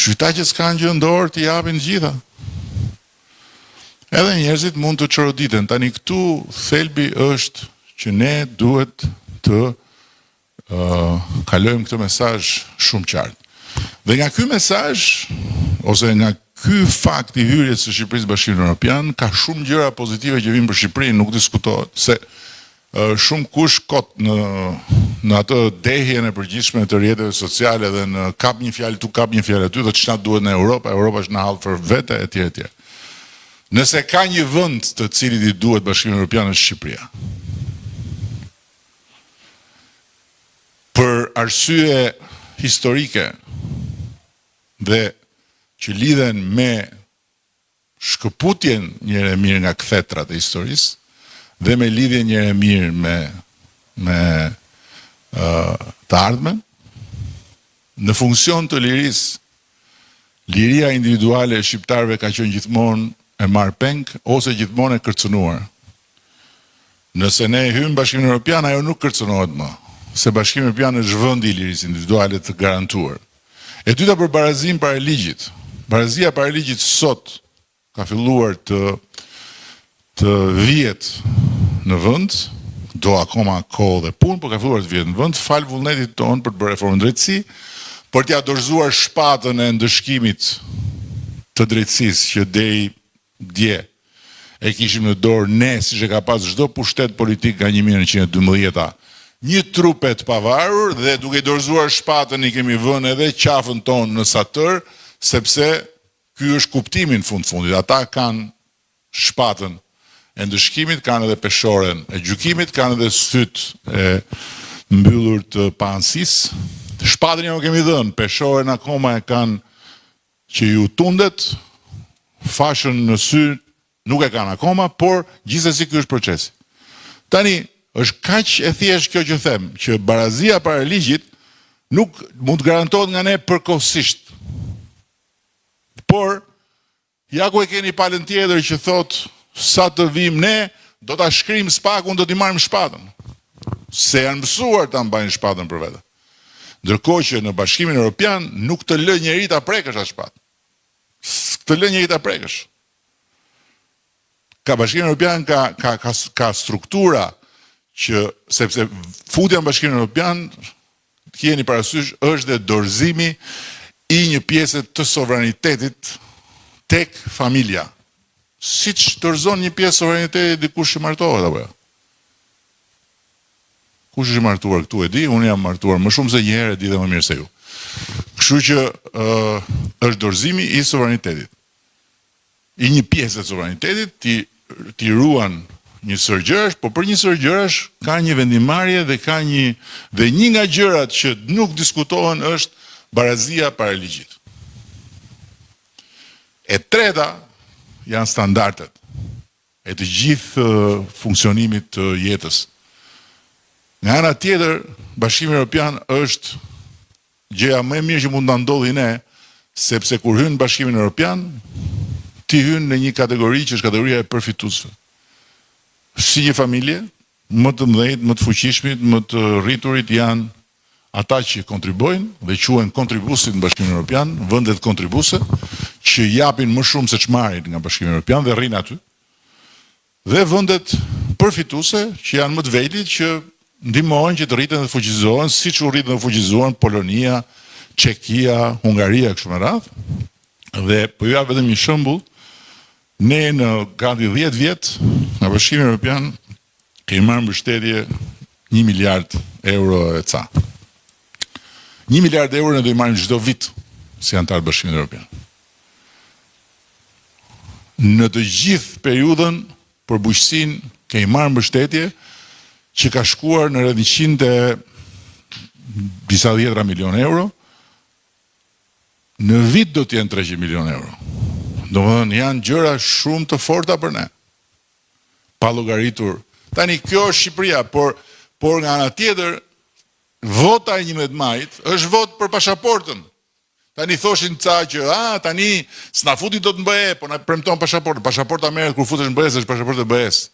Shqipta që s'kanë gjë në dorë t'i japin gjitha. Edhe njerëzit mund të çoroditen. Tani këtu thelbi është që ne duhet të kalojmë këtë mesazh shumë qartë. Dhe nga ky mesazh ose nga ky fakt i hyrjes së Shqipërisë në Bashkimin Evropian ka shumë gjëra pozitive që vijnë për Shqipërinë, nuk diskutohet se shumë kush kot në atë dehjen e përgjithshme të rrjeteve sociale dhe në kap një fjalë tu, kap një fjalë aty, dhe ç'na duhet në Europë, Europa është në hall për vete etj etj. Nëse ka një vend të cilit i duhet Bashkimi Evropian është Shqipëria. Për arsye historike dhe që lidhen me shkëputjen njëre mirë nga kthetrat e historisë dhe me lidhjen njëre mirë me të ardhmen, në funksion të lirisë, liria individuale e shqiptarëve ka qenë gjithmonë e marrë peng ose gjithmonë e kërcënuar. Nëse ne hymë Bashkimin Evropian, ajo nuk kërcënohet më, se Bashkimi Evropian është vendi i lirisë individuale të garantuar. E dyta për barazim para ligjit. Barazia para ligjit sot ka filluar të vihet në vend, do akoma kohë dhe punë, por ka filluar të vihet në vend, fal vullnetit tonë për të bërë reformën drejtësi, për t'ia dorëzuar shpatën e ndëshkimit të drejtësisë që deri dje e kishim në dorë ne, siç e ka pas çdo pushtet politik nga 1912-a. Një trupet pavarur dhe duke i dorëzuar shpatën i kemi vënë edhe qafën tonë në satër, sepse ky është kuptimi në fundit. Ata kanë shpatën e ndëshkimit, kanë edhe peshoren e gjykimit, kanë edhe syt e mbyllur të paanësisë. Shpatën ja u kemi dhënë, peshoren akoma e kanë që ju tundet, fashën në sy nuk e kanë akoma, por gjithsesi ky është procesi. Tani është kaq e thjeshtë kjo që them, që barazia para ligjit nuk mund të garantohet nga ne përkohësisht. Por, ja ku e keni palën tjetër që thot, sa të vim ne, do ta shkrim spakun, do t'i marrim shpatën. Se janë mësuar ta mbajnë shpatën për vete. Ndërkohë që në Bashkimin Evropian nuk të lë njeri ta prekësh atë shpatë. Të lë njeri ta prekësh. Ka Bashkimi Evropian ka struktura që, sepse futja në Bashkimin Evropian, keni parasysh, është dhe dorëzimi i një pjesë të sovranitetit tek familja. Siç dorëzon një pjesë sovranitetit dikush që martohet apo jo. Kush është i martuar këtu e di, unë jam martuar më shumë se një herë, e di dhe më mirë se ju. Kështu që është dorëzimi i sovranitetit. I një pjesë të sovranitetit, ti ruan një sër gjërash, po për një sër gjërash ka një vendimarrje dhe një nga gjërat që nuk diskutohen është barazia para ligjit. E treta janë standardet e të gjithë funksionimit të jetës. Nga ana tjetër, Bashkimi Evropian është gjëja më e mirë që mund ta ndodhi ne, sepse kur hyn në Bashkimin Evropian, ti hyn në një kategori që është kategoria e përfituesve. Si një familje, më të mëdhenjt, më të fuqishmit, më të rriturit janë ata që kontribojnë dhe quhen kontribuesit në Bashkimin Evropian, vendet kontribuese që japin më shumë se ç'marrin nga Bashkimi Evropian dhe rrin aty. Dhe vendet përfituese që janë më të vejtit që ndihmojnë që të rriten dhe fuqizohen, siç u rritën dhe fuqizuan Polonia, Çekia, Hungaria kështu me radhë. Dhe po ju jap vetëm një shembull. Ne në gati 10 vjet nga Bashkimi Evropian kemi marrë mbështetje 1 miliard euro e ca. 1 miliard euro ne do i marrim çdo vit si antar të Bashkimit Evropian. Në të gjithë periudhën për bujqësinë kemi marrë mbështetje që ka shkuar në rreth 100 disa 10 milion euro. Në vit do të jenë 300 milion euro. Domethënë janë gjëra shumë të forta për ne. Pa llogaritur. Tani kjo është Shqipëria, por nga ana tjetër vota e 11 majit është votë për pasaportën. Tani thoshin ca që tani s'na futi dot në BE, po na premton pasaportën. Pasaporta merret kur futesh në BE, është pasaportë e BE-s.